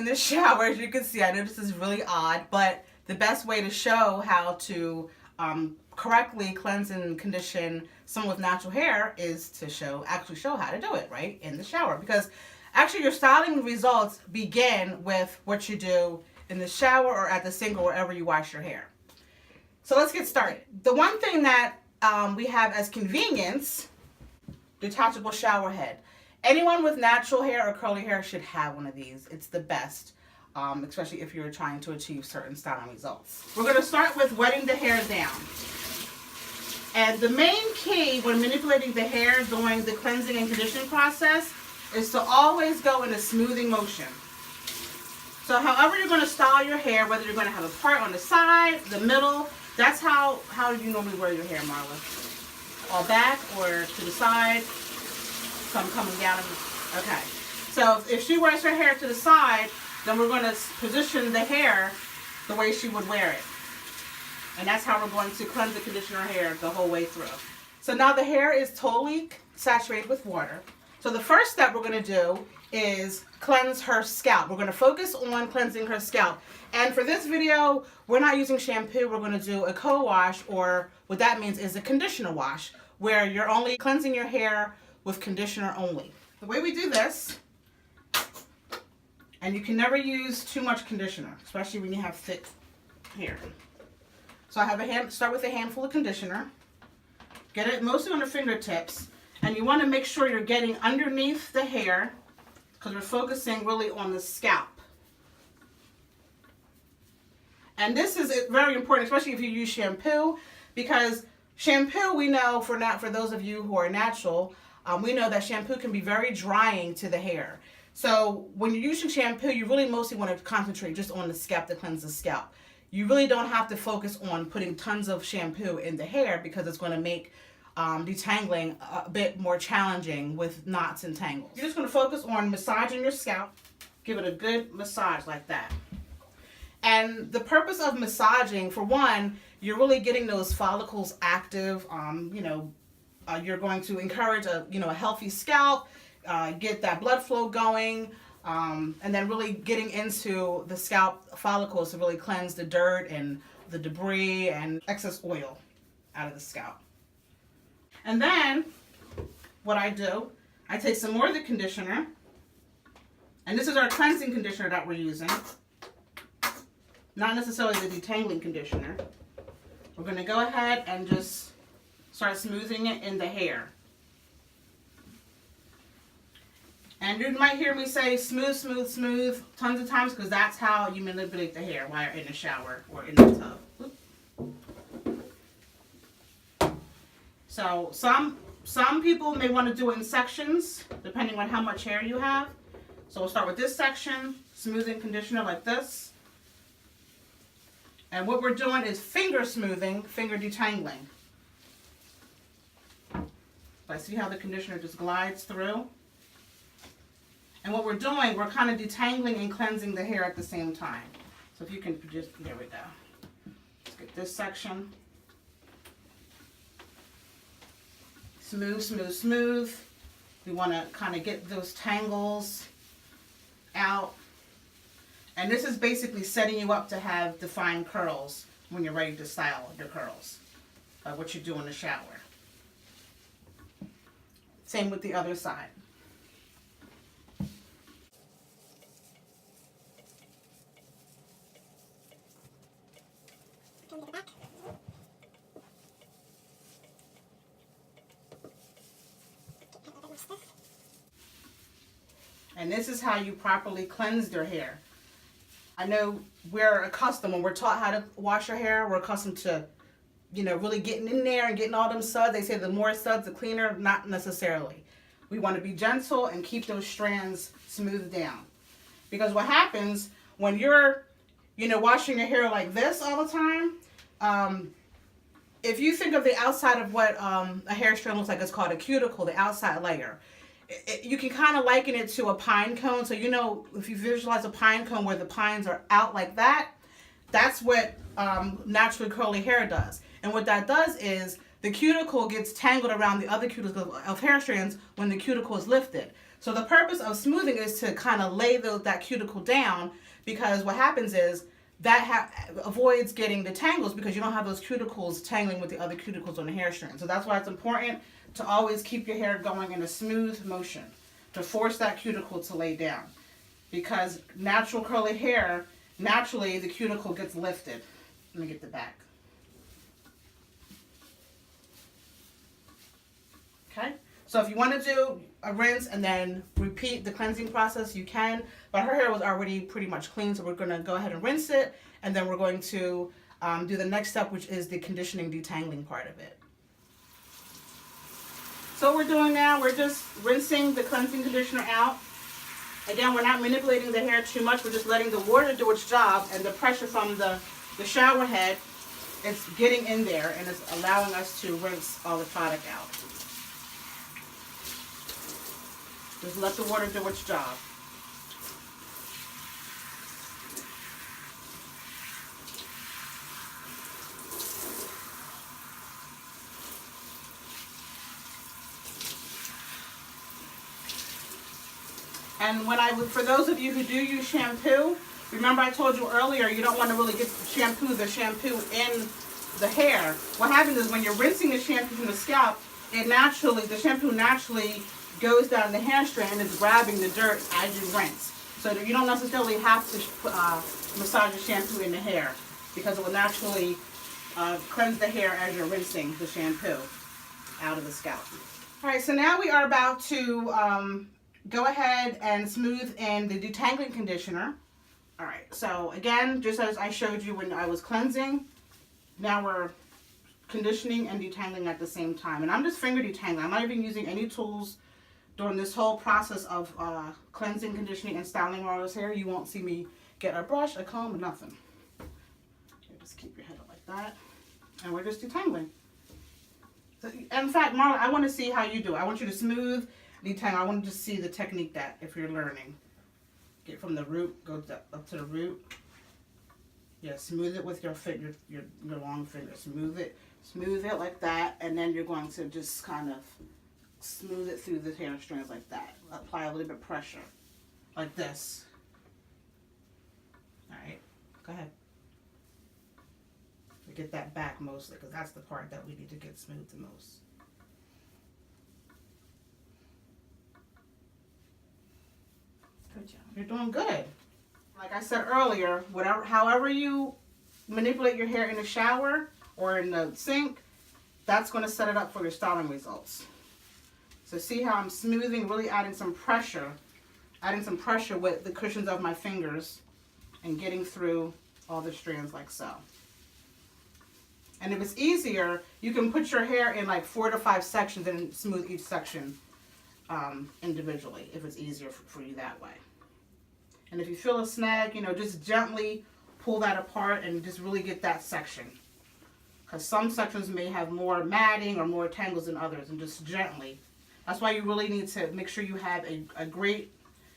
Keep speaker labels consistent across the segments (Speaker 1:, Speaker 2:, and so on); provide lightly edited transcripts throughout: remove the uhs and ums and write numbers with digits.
Speaker 1: in the shower. As you can see, I know this is really odd, but the best way to show how to correctly cleanse and condition someone with natural hair is to actually show how to do it, right? In the shower. Because actually your styling results begin with what you do in the shower or at the sink or wherever you wash your hair. So let's get started. The one thing that we have as convenience, detachable shower head. Anyone with natural hair or curly hair should have one of these. It's the best, especially if you're trying to achieve certain styling results. We're going to start with wetting the hair down. And the main key when manipulating the hair during the cleansing and conditioning process is to always go in a smoothing motion. So however you're going to style your hair, whether you're going to have a part on the side, the middle, that's how do you normally wear your hair, Marla? All back or to the side? Some coming down. Okay. So if she wears her hair to the side, then we're going to position the hair the way she would wear it. And that's how we're going to cleanse and condition our hair the whole way through. So now the hair is totally saturated with water. So the first step we're going to do is cleanse her scalp. We're going to focus on cleansing her scalp. And for this video, we're not using shampoo. We're going to do a co-wash, or what that means is a conditioner wash, where you're only cleansing your hair with conditioner only. The way we do this, and you can never use too much conditioner, especially when you have thick hair. So I have start with a handful of conditioner. Get it mostly on the fingertips. And you want to make sure you're getting underneath the hair, because we're focusing really on the scalp. And this is very important, especially if you use shampoo, because shampoo, we know, for those of you who are natural, we know that shampoo can be very drying to the hair. So when you're using shampoo, you really mostly want to concentrate just on the scalp to cleanse the scalp. You really don't have to focus on putting tons of shampoo in the hair, because it's going to make detangling a bit more challenging with knots and tangles. You're just going to focus on massaging your scalp. Give it a good massage like that. And the purpose of massaging, for one, you're really getting those follicles active. You're going to encourage a healthy scalp, get that blood flow going, and then really getting into the scalp follicles to really cleanse the dirt and the debris and excess oil out of the scalp. And then what I do, I take some more of the conditioner, and this is our cleansing conditioner that we're using, not necessarily the detangling conditioner. We're going to go ahead and just start smoothing it in the hair. And you might hear me say smooth, smooth, smooth tons of times, because that's how you manipulate the hair while you're in the shower or in the tub. So some people may want to do it in sections, depending on how much hair you have. So we'll start with this section, smoothing conditioner like this. And what we're doing is finger smoothing, finger detangling. But see how the conditioner just glides through? And what we're doing, we're kind of detangling and cleansing the hair at the same time. So if you can just, there we go. Let's get this section. Smooth, smooth, smooth. We want to kind of get those tangles out. And this is basically setting you up to have defined curls when you're ready to style your curls, what you do in the shower. Same with the other side. And this is how you properly cleanse your hair. I know we're accustomed, when we're taught how to wash our hair, we're accustomed to, really getting in there and getting all them suds. They say the more suds, the cleaner. Not necessarily. We want to be gentle and keep those strands smoothed down. Because what happens when you're, washing your hair like this all the time, if you think of the outside of what a hair strand looks like, it's called a cuticle, the outside layer. You can kind of liken it to a pine cone. So if you visualize a pine cone where the pines are out like that, that's what naturally curly hair does. And what that does is the cuticle gets tangled around the other cuticle of hair strands when the cuticle is lifted. So the purpose of smoothing is to kind of lay that cuticle down, because what happens is that avoids getting the tangles, because you don't have those cuticles tangling with the other cuticles on the hair strand. So that's why it's important to always keep your hair going in a smooth motion, to force that cuticle to lay down. Because natural curly hair, naturally the cuticle gets lifted. Let me get the back. Okay, so if you want to do a rinse and then repeat the cleansing process, you can, but her hair was already pretty much clean, so we're going to go ahead and rinse it, and then we're going to do the next step, which is the conditioning, detangling part of it. So what we're doing now, we're just rinsing the cleansing conditioner out. Again, we're not manipulating the hair too much, we're just letting the water do its job, and the pressure from the shower head, it's getting in there, and it's allowing us to rinse all the product out. Just let the water do its job. And for those of you who do use shampoo, remember I told you earlier, you don't want to really get the shampoo in the hair. What happens is when you're rinsing the shampoo from the scalp, the shampoo naturally goes down the hair strand and is grabbing the dirt as you rinse. So that you don't necessarily have to massage the shampoo in the hair, because it will naturally cleanse the hair as you're rinsing the shampoo out of the scalp. All right, so now we are about to go ahead and smooth in the detangling conditioner. All right, so again, just as I showed you when I was cleansing, now we're conditioning and detangling at the same time. And I'm just finger detangling. I'm not even using any tools during this whole process of cleansing, conditioning, and styling Marla's hair. You won't see me get a brush, a comb, nothing. Okay, just keep your head up like that. And we're just detangling. So, in fact, Marla, I want to see how you do it. I want you to smooth, detangle. I want to just see the technique that, if you're learning. Get from the root, go up to the root. Yeah, smooth it with your long finger. Smooth it like that, and then you're going to just kind of smooth it through the hair strands like that. Apply a little bit of pressure, like this. All right, go ahead. We get that back mostly, because that's the part that we need to get smooth the most. Good job. You're doing good. Like I said earlier, however you manipulate your hair in the shower or in the sink, that's going to set it up for your styling results. So see how I'm smoothing, really adding some pressure with the cushions of my fingers and getting through all the strands like so. And if it's easier, you can put your hair in like 4 to 5 sections and smooth each section individually, if it's easier for you that way. And if you feel a snag, just gently pull that apart and just really get that section. Because some sections may have more matting or more tangles than others, and just gently. That's why you really need to make sure you have a great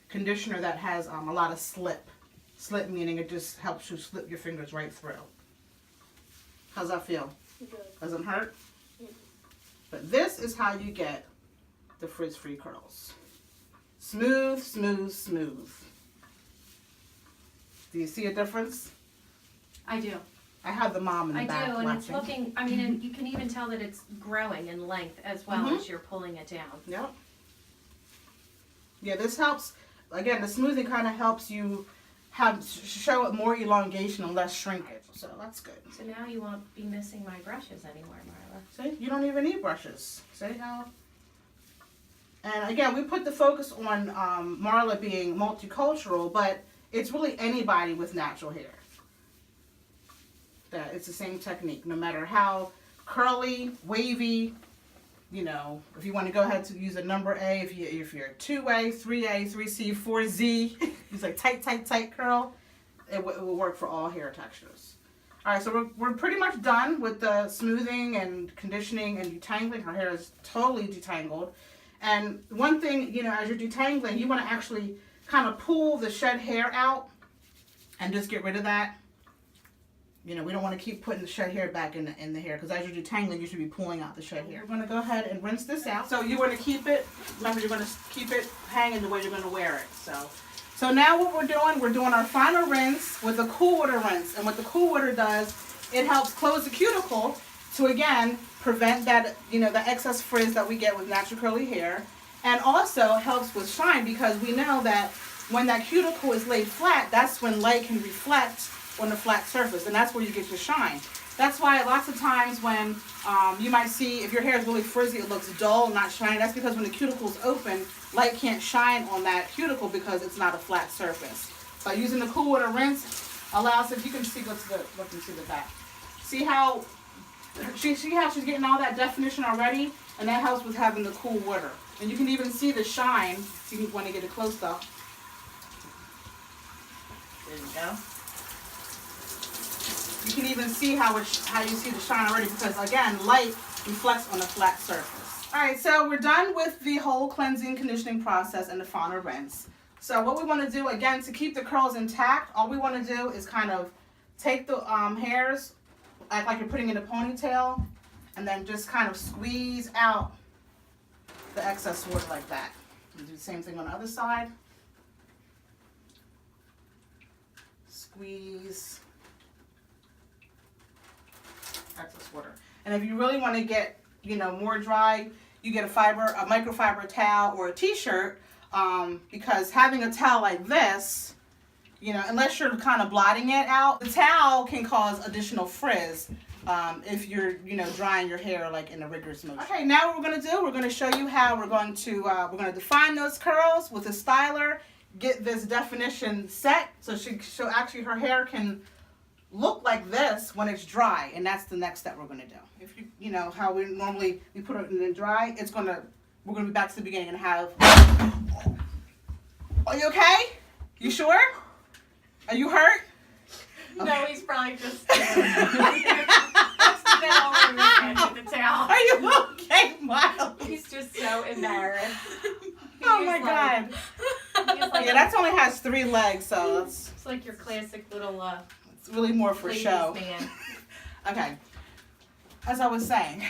Speaker 1: conditioner that has a lot of slip. Slip meaning it just helps you slip your fingers right through. How's that feel?
Speaker 2: Good.
Speaker 1: Doesn't hurt?
Speaker 2: Mm-hmm.
Speaker 1: But this is how you get the frizz-free curls. Smooth, smooth, smooth. Do you see a difference?
Speaker 2: I do.
Speaker 1: I have the mom in the back
Speaker 2: and
Speaker 1: watching.
Speaker 2: it's looking, and you can even tell that it's growing in length as well as you're pulling it down.
Speaker 1: Yep. Yeah, this helps. Again, the smoothing kind of helps you show it more elongation and less shrinkage. So that's good.
Speaker 2: So now you won't be missing my brushes anymore, Marla.
Speaker 1: See, you don't even need brushes. See how? And again, we put the focus on Marla being multicultural, but it's really anybody with natural hair. That it's the same technique, no matter how curly, wavy. If you want to go ahead to use a number A, if you're 2A, 3A, 3C, 4Z, use like tight curl, it will work for all hair textures. All right, so we're pretty much done with the smoothing and conditioning and detangling. Her hair is totally detangled. And one thing, as you're detangling, you want to actually kind of pull the shed hair out and just get rid of that. You know, we don't want to keep putting the shed hair back in the hair, because as you do tangling, you should be pulling out the shed hair. We're going to go ahead and rinse this out. So you're going to keep it, remember, you're going to keep it hanging the way you're going to wear it. So now what we're doing our final rinse with a cool water rinse. And what the cool water does, it helps close the cuticle to, again, prevent that, you know, the excess frizz that we get with natural curly hair. And also helps with shine, because we know that when that cuticle is laid flat, that's when light can reflect on the flat surface, and that's where you get your shine. That's why lots of times when you might see, if your hair is really frizzy, it looks dull, not shiny. That's because when the cuticle is open, light can't shine on that cuticle because it's not a flat surface. By using the cool water rinse allows, if you can see, look into the back. See how she's getting all that definition already, and that helps with having the cool water. And you can even see the shine if you want to get it close up. There you go. You can even see how you see the shine already, because again, light reflects on a flat surface. All right, so we're done with the whole cleansing, conditioning process and the final rinse. So what we want to do, again, to keep the curls intact, all we want to do is kind of take the hairs, act like you're putting in a ponytail, and then just kind of squeeze out the excess water like that. And do the same thing on the other side. Squeeze excess water. And if you really want to get, you know, more dry, you get a microfiber towel or a t-shirt, because having a towel like this, you know, unless you're kind of blotting it out, the towel can cause additional frizz if you're, you know, drying your hair like in a rigorous motion. Okay, now what we're going to do, we're going to show you how we're going to define those curls with a styler, get this definition set so she'll actually, her hair can look like this when it's dry, and that's the next step we're going to do. If you know how we put it in the dry, we're going to be back to the beginning and have. Are you okay? You sure? Are you hurt?
Speaker 2: No, he's probably just all over his head with the towel.
Speaker 1: Are you okay, Miles?
Speaker 2: He's just so embarrassed.
Speaker 1: Oh my God. Yeah, that only has 3 legs, so
Speaker 2: it's like your classic little
Speaker 1: it's really more for show.
Speaker 2: Man.
Speaker 1: Okay. As I was saying.